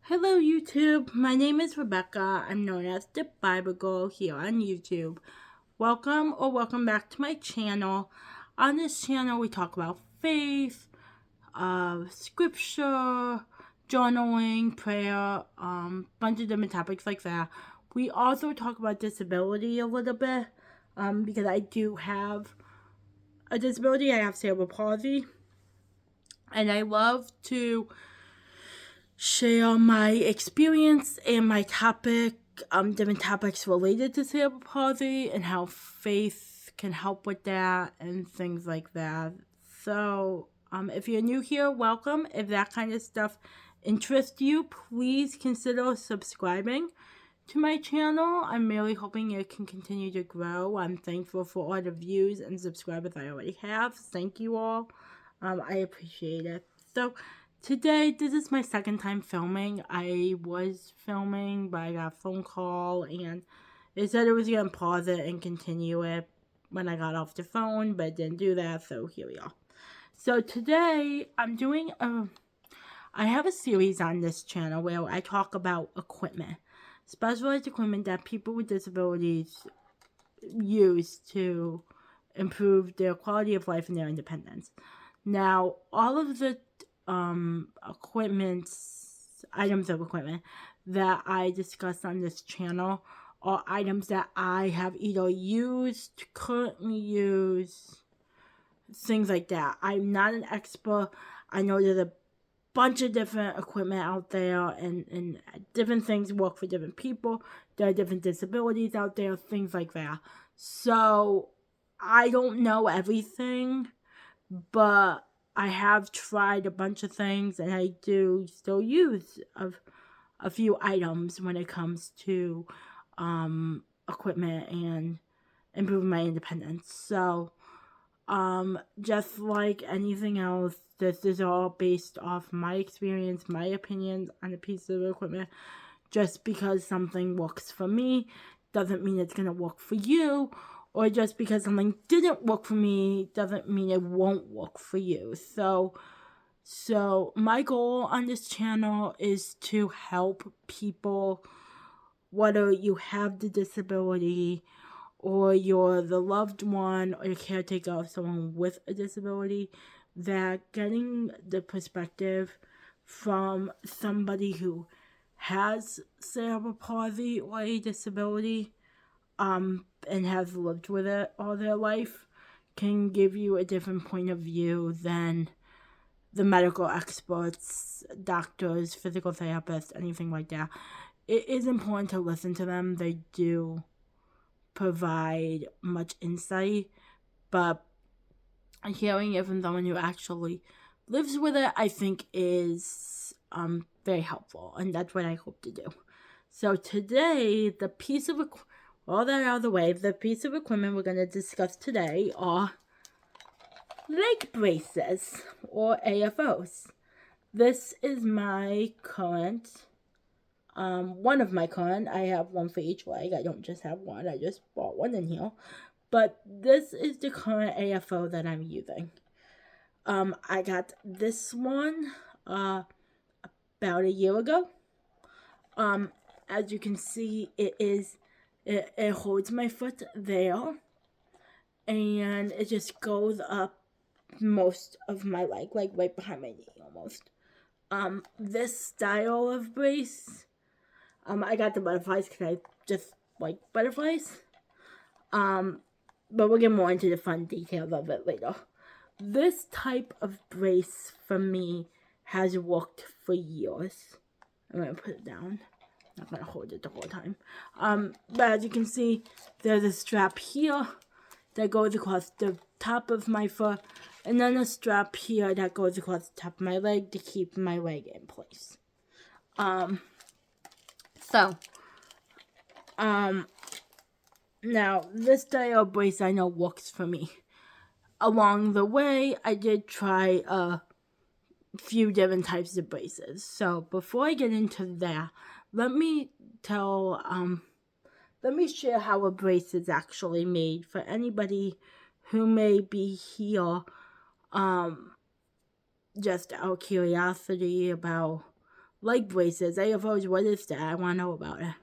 Hello YouTube, my name is Rebecca. I'm known as the Bible Girl here on YouTube. Welcome back to my channel. On this channel we talk about faith, scripture, journaling, prayer, bunch of different topics like that. We also talk about disability a little bit, because I do have a disability. I have cerebral palsy, and I love to share my experience and my different topics related to cerebral palsy and how faith can help with that and things like that. So, if you're new here, welcome. If that kind of stuff interests you, please consider subscribing to my channel. I'm really hoping it can continue to grow. I'm thankful for all the views and subscribers I already have. Thank you all. I appreciate it. So, today, this is my second time filming. I was filming, but I got a phone call, and it said it was going to pause it and continue it when I got off the phone, but it didn't do that, so here we are. So today, I have a series on this channel where I talk about equipment, specialized equipment that people with disabilities use to improve their quality of life and their independence. Now, all of the items of equipment that I discuss on this channel are items that I have either used, currently use, things like that. I'm not an expert. I know there's a bunch of different equipment out there, and different things work for different people. There are different disabilities out there, things like that. So, I don't know everything, but I have tried a bunch of things, and I do still use a few items when it comes to equipment and improving my independence. So, just like anything else, this is all based off my experience, my opinions on a piece of equipment. Just because something works for me doesn't mean it's going to work for you. Or just because something didn't work for me doesn't mean it won't work for you. So my goal on this channel is to help people, whether you have the disability or you're the loved one or your caretaker of someone with a disability, that getting the perspective from somebody who has cerebral palsy or a disability, and has lived with it all their life, can give you a different point of view than the medical experts, doctors, physical therapists, anything like that. It is important to listen to them. They do provide much insight, but hearing it from someone who actually lives with it, I think, is very helpful, and that's what I hope to do. So today, all that out of the way, the piece of equipment we're going to discuss today are leg braces, or AFOS. This is my current, one of my current. I have one for each leg. I don't just have one. I just bought one in here. But this is the current AFO that I'm using. I got this one about a year ago. As you can see, it holds my foot there, and it just goes up most of my leg, like right behind my knee almost. This style of brace, I got the butterflies because I just like butterflies. But we'll get more into the fun details of it later. This type of brace for me has worked for years. I'm gonna put it down. I'm not gonna hold it the whole time. But as you can see, there's a strap here that goes across the top of my foot, and then a strap here that goes across the top of my leg to keep my leg in place. Now this style of brace I know works for me. Along the way, I did try a few different types of braces. So before I get into that, let me share how a brace is actually made for anybody who may be here, just out of curiosity about leg braces. AFOS, what is that? I want to know about it.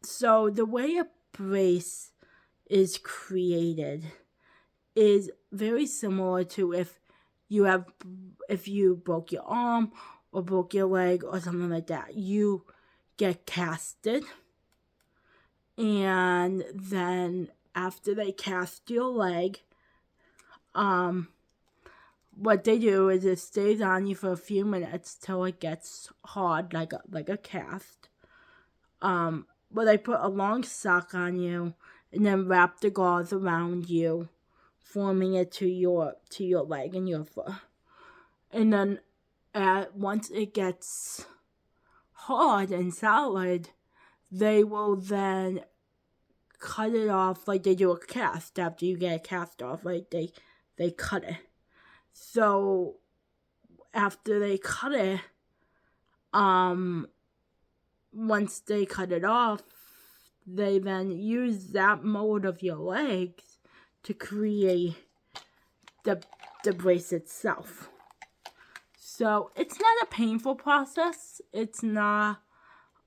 So the way a brace is created is very similar to if you broke your arm or broke your leg or something like that. You get casted, and then after they cast your leg, what they do is it stays on you for a few minutes till it gets hard, like a cast. But they put a long sock on you and then wrap the gauze around you, forming it to your leg and your foot. And then once it gets hard and solid, they will then cut it off like they do a cast. After you get a cast off, like they cut it. So after they cut it, once they cut it off, they then use that mold of your legs to create the brace itself. So it's not a painful process. It's not,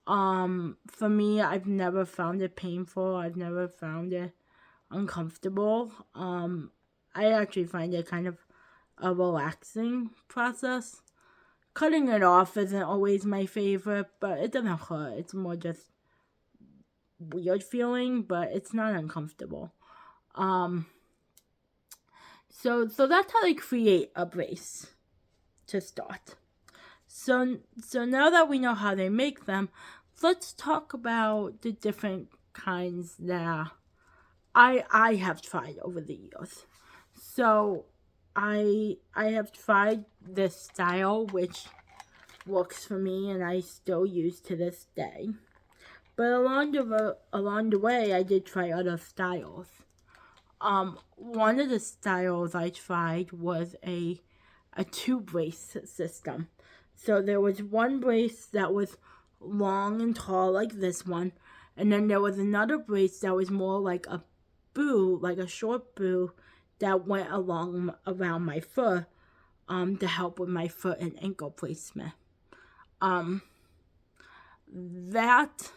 for me, I've never found it painful. I've never found it uncomfortable. I actually find it kind of a relaxing process. Cutting it off isn't always my favorite, but it doesn't hurt. It's more just weird feeling, but it's not uncomfortable. So that's how they create a brace to start. So now that we know how they make them, let's talk about the different kinds that I have tried over the years. So I have tried this style, which works for me and I still use to this day. But along the way, I did try other styles. One of the styles I tried was a 2-brace system. So there was one brace that was long and tall like this one, and then there was another brace that was more like a boot, like a short boot that went around my foot, to help with my foot and ankle placement. That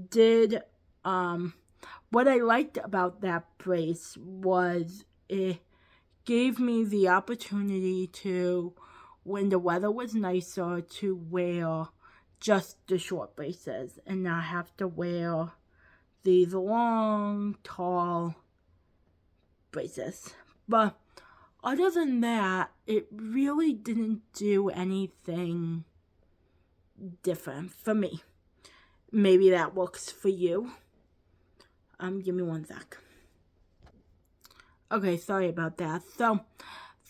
did, what I liked about that brace was it gave me the opportunity to, when the weather was nicer, to wear just the short braces and not have to wear these long, tall braces. But other than that, it really didn't do anything different for me. Maybe that works for you. Give me one sec. Okay, sorry about that. So,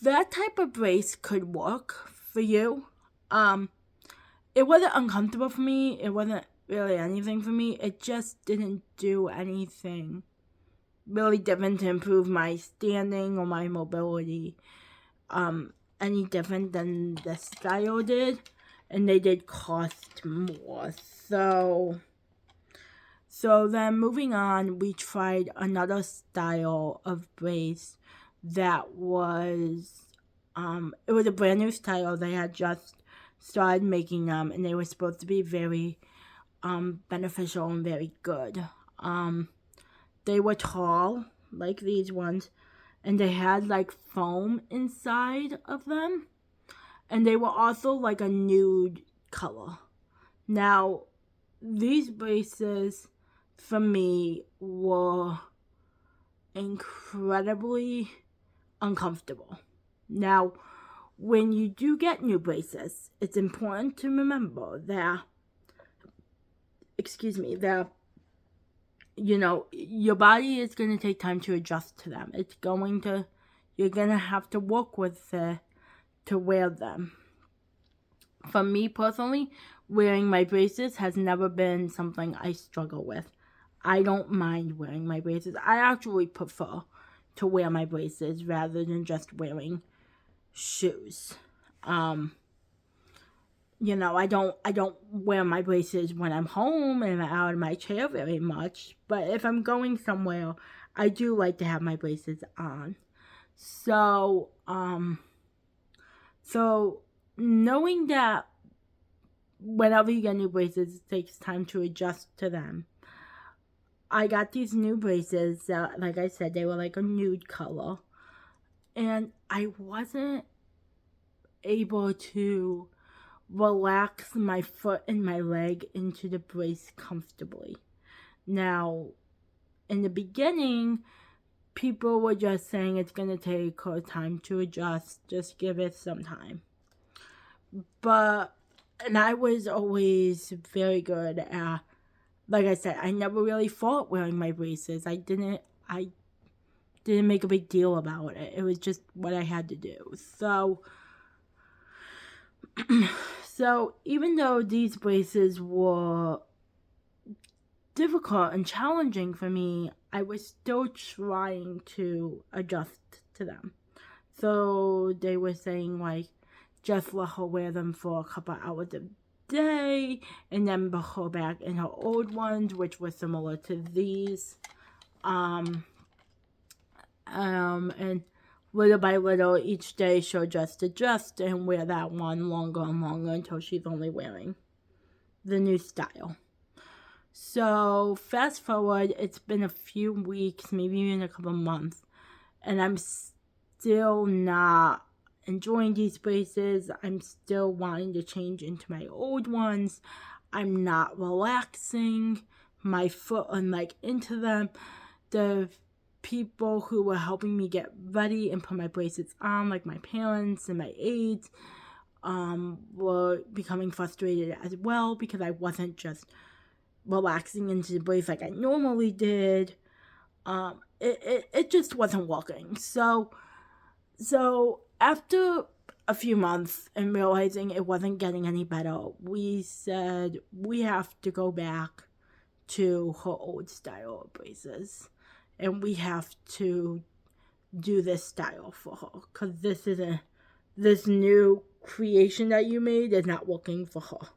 that type of brace could work for you. It wasn't uncomfortable for me. It wasn't really anything for me. It just didn't do anything really different to improve my standing or my mobility. Any different than the style did. And they did cost more. So then moving on, we tried another style of brace that was, it was a brand new style. They had just started making them, and they were supposed to be very beneficial and very good. They were tall, like these ones, and they had like foam inside of them, and they were also like a nude color. Now, these braces for me were incredibly uncomfortable. Now, when you do get new braces, it's important to remember that, your body is going to take time to adjust to them. You're going to have to work with it to wear them. For me personally, wearing my braces has never been something I struggle with. I don't mind wearing my braces. I actually prefer to wear my braces rather than just wearing shoes. I don't wear my braces when I'm home and I'm out of my chair very much. But if I'm going somewhere, I do like to have my braces on. So knowing that whenever you get new braces, it takes time to adjust to them. I got these new braces that, like I said, they were like a nude color. And I wasn't able to relax my foot and my leg into the brace comfortably. Now, in the beginning, people were just saying it's going to take her time to adjust. Just give it some time. And I was always very good at, like I said, I never really fought wearing my braces. I didn't make a big deal about it. It was just what I had to do. So even though these braces were difficult and challenging for me, I was still trying to adjust to them. So they were saying, like, just let her wear them for a couple hours a day, and then put her back in her old ones, which were similar to these. And little by little, each day she'll just adjust and wear that one longer and longer until she's only wearing the new style. So fast forward, it's been a few weeks, maybe even a couple months, and I'm still not enjoying these braces. I'm still wanting to change into my old ones. I'm not relaxing my foot and leg into them. The people who were helping me get ready and put my braces on, like my parents and my aides, were becoming frustrated as well because I wasn't just relaxing into the brace like I normally did. It just wasn't working. So after a few months and realizing it wasn't getting any better, we said we have to go back to her old style of braces. And we have to do this style for her. Because this new creation that you made is not working for her.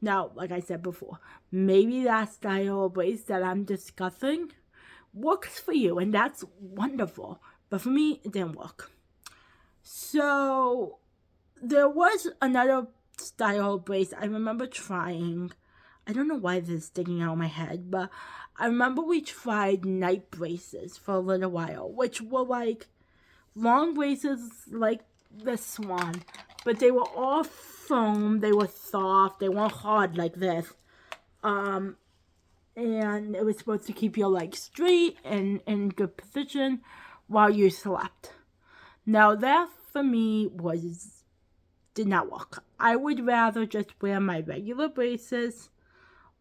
Now, like I said before, maybe that style of brace that I'm discussing works for you. And that's wonderful. But for me, it didn't work. So, there was another style of brace I remember trying. I don't know why this is sticking out of my head, but I remember we tried night braces for a little while, which were like long braces like this one, but they were all foam, they were soft, they weren't hard like this. And it was supposed to keep your legs straight and in good position while you slept. Now that for me did not work. I would rather just wear my regular braces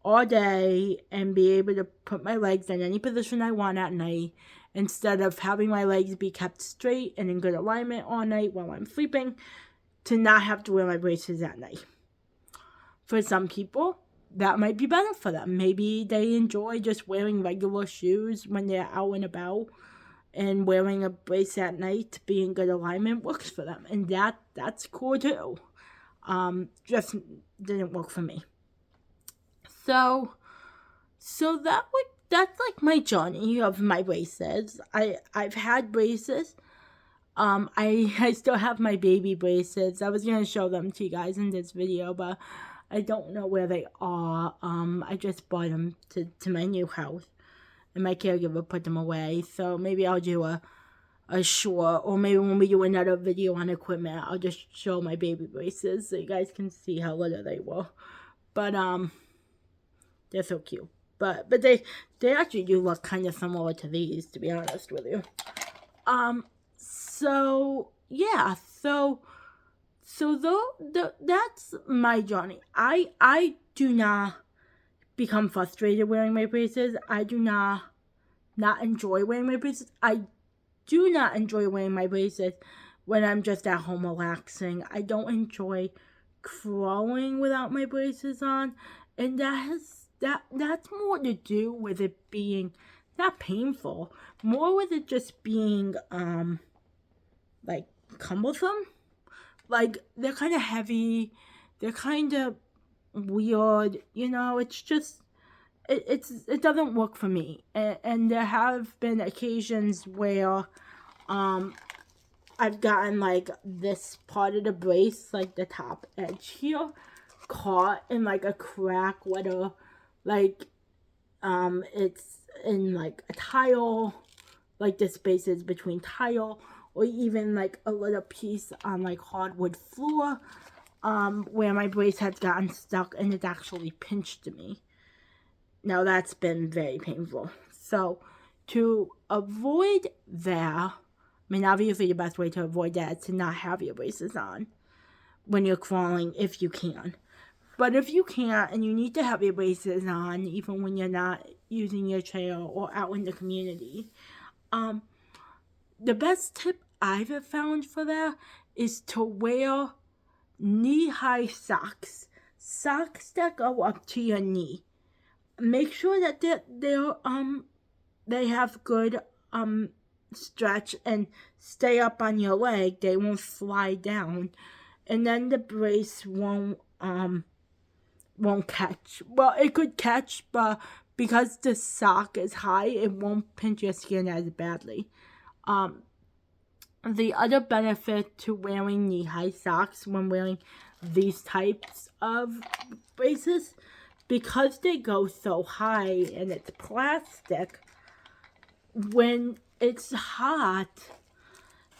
all day and be able to put my legs in any position I want at night instead of having my legs be kept straight and in good alignment all night while I'm sleeping, to not have to wear my braces at night. For some people, that might be better for them. Maybe they enjoy just wearing regular shoes when they're out and about, and wearing a brace at night to be in good alignment works for them. And that's cool too. Just didn't work for me. So that's like my journey of my braces. I've had braces. I still have my baby braces. I was gonna show them to you guys in this video, but I don't know where they are. I just bought them to my new house, and my caregiver put them away. So maybe I'll do a short, or maybe when we do another video on equipment, I'll just show my baby braces so you guys can see how little they were. But they're so cute. But they actually do look kind of similar to these, to be honest with you. So yeah, so that's my journey. I do not become frustrated wearing my braces. I do not enjoy wearing my braces. I do not enjoy wearing my braces when I'm just at home relaxing. I don't enjoy crawling without my braces on, and that's more to do with it being not painful, more with it just being like cumbersome. Like, they're kind of heavy, they're kind of weird, it's just it doesn't work for me. And there have been occasions where I've gotten like this part of the brace, like the top edge here, caught in like a crack, whether like it's in like a tile, like the spaces between tile, or even like a little piece on like hardwood floor, where my brace has gotten stuck and it's actually pinched me. Now that's been very painful. So to avoid that, I mean, obviously the best way to avoid that is to not have your braces on when you're crawling, if you can. But if you can't and you need to have your braces on, even when you're not using your trail or out in the community, the best tip I've found for that is to wear knee-high socks. Socks that go up to your knee. Make sure that they have good stretch and stay up on your leg. They won't slide down, and then the brace won't catch. Well, it could catch, but because the sock is high, it won't pinch your skin as badly. The other benefit to wearing knee-high socks when wearing these types of braces, because they go so high and it's plastic, when it's hot,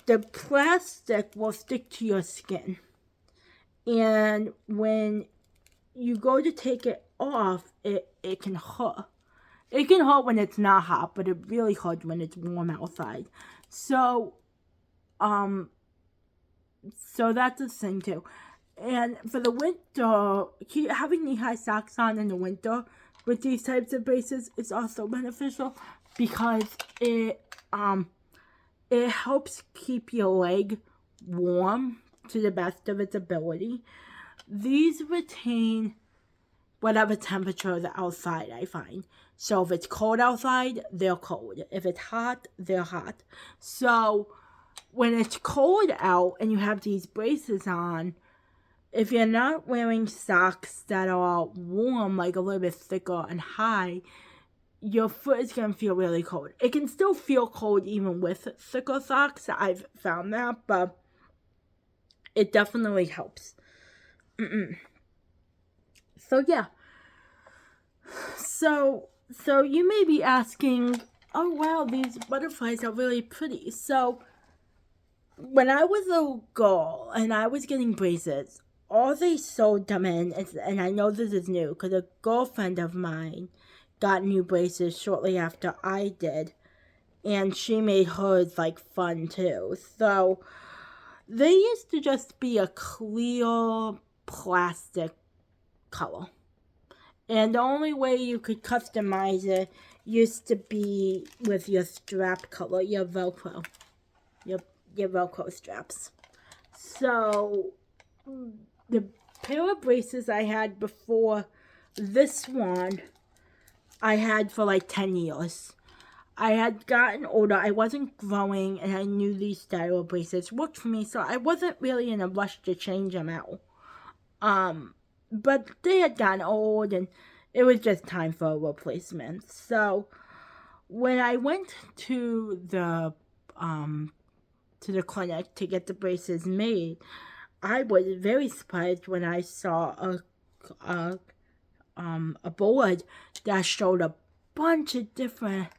the plastic will stick to your skin. And when you go to take it off, it can hurt. It can hurt when it's not hot, but it really hurts when it's warm outside. So that's a thing too. And for the winter, having knee-high socks on in the winter with these types of braces is also beneficial because it helps keep your leg warm to the best of its ability. These retain whatever temperature is outside, I find. So if it's cold outside, they're cold. If it's hot, they're hot. So when it's cold out and you have these braces on, if you're not wearing socks that are warm, like a little bit thicker and high, your foot is going to feel really cold. It can still feel cold even with thicker socks. I've found that, but it definitely helps. So yeah. So you may be asking, oh wow, these butterflies are really pretty. So when I was a girl and I was getting braces, all they sewed them in, and I know this is new because a girlfriend of mine got new braces shortly after I did, and she made hers like fun too. So they used to just be a clear plastic color, and the only way you could customize it used to be with your strap color, your Velcro, your Velcro straps. So the pair of braces I had before this one, I had for like 10 years. I had gotten older, I wasn't growing, and I knew these style of braces worked for me, so I wasn't really in a rush to change them out. But they had gotten old, and it was just time for a replacement. So when I went to the clinic to get the braces made, I was very surprised when I saw a board that showed a bunch of different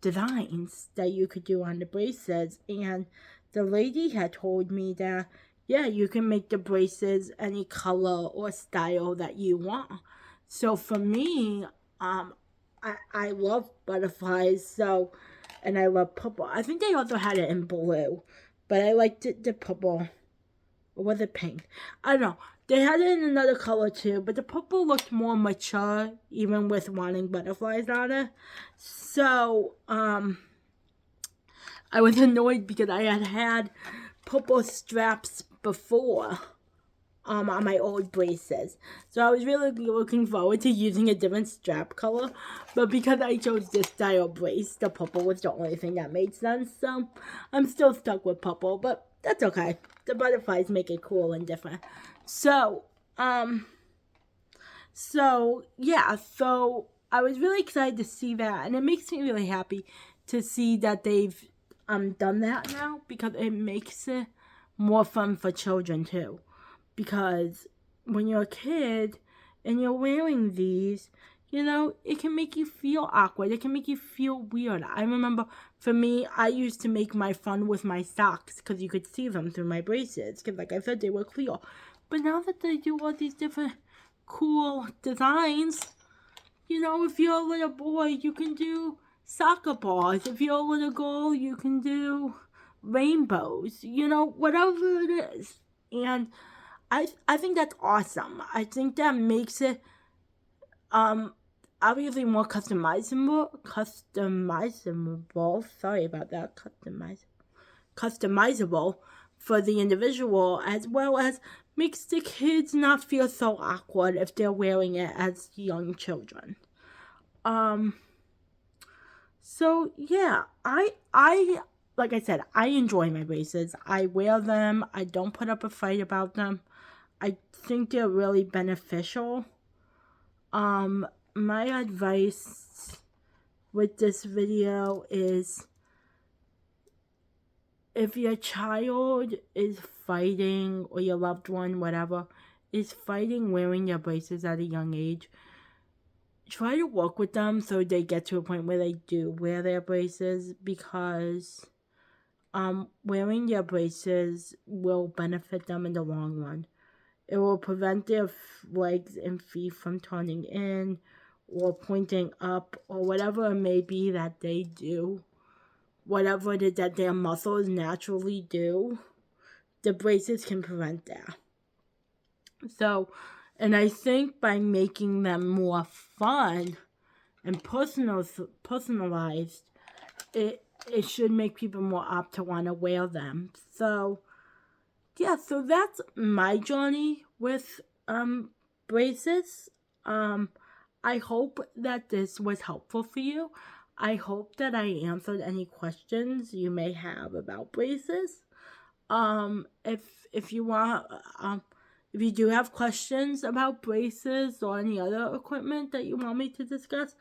designs that you could do on the braces, and the lady had told me that yeah, you can make the braces any color or style that you want. So for me, I love butterflies, so, and I love purple. I think they also had it in blue, but I liked the purple. Or was it pink? I don't know. They had it in another color too, but the purple looked more mature, even with wanting butterflies on it. So, I was annoyed because I had purple straps before on my old braces. So I was really looking forward to using a different strap color. But because I chose this style brace, the purple was the only thing that made sense. So I'm still stuck with purple, but that's okay. The butterflies make it cool and different. So yeah, so I was really excited to see that, and it makes me really happy to see that they've done that now, because it makes it more fun for children too. Because when you're a kid and you're wearing these, you know, it can make you feel awkward. It can make you feel weird. I remember, for me, I used to make my fun with my socks because you could see them through my braces. Because, like I said, they were clear. But now that they do all these different cool designs, you know, if you're a little boy, you can do soccer balls. If you're a little girl, you can do rainbows. You know, whatever it is. And I think that's awesome. I think that makes it obviously more customizable. Sorry about that. Customizable for the individual, as well as makes the kids not feel so awkward if they're wearing it as young children. So yeah, I like I said, I enjoy my braces. I wear them. I don't put up a fight about them. I think they're really beneficial. My advice with this video is, if your child is fighting, or your loved one, whatever, is fighting wearing their braces at a young age, try to work with them so they get to a point where they do wear their braces, because wearing their braces will benefit them in the long run. It will prevent their legs and feet from turning in or pointing up, or whatever it may be that they do. Whatever it is that their muscles naturally do, the braces can prevent that. So, and I think by making them more fun and personalized, it should make people more apt to want to wear them. So, yeah, so that's my journey with braces. I hope that this was helpful for you. I hope that I answered any questions you may have about braces. If you want, if you do have questions about braces or any other equipment that you want me to discuss,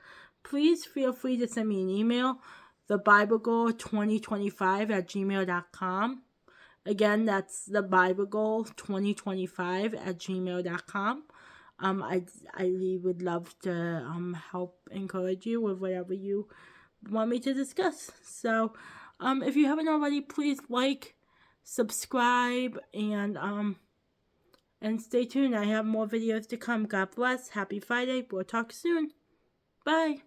please feel free to send me an email, thebiblegirl2025@gmail.com. Again, that's thebiblegirl2025@gmail.com. I would love to help encourage you with whatever you want me to discuss. So, if you haven't already, please like, subscribe, and stay tuned. I have more videos to come. God bless. Happy Friday. We'll talk soon. Bye.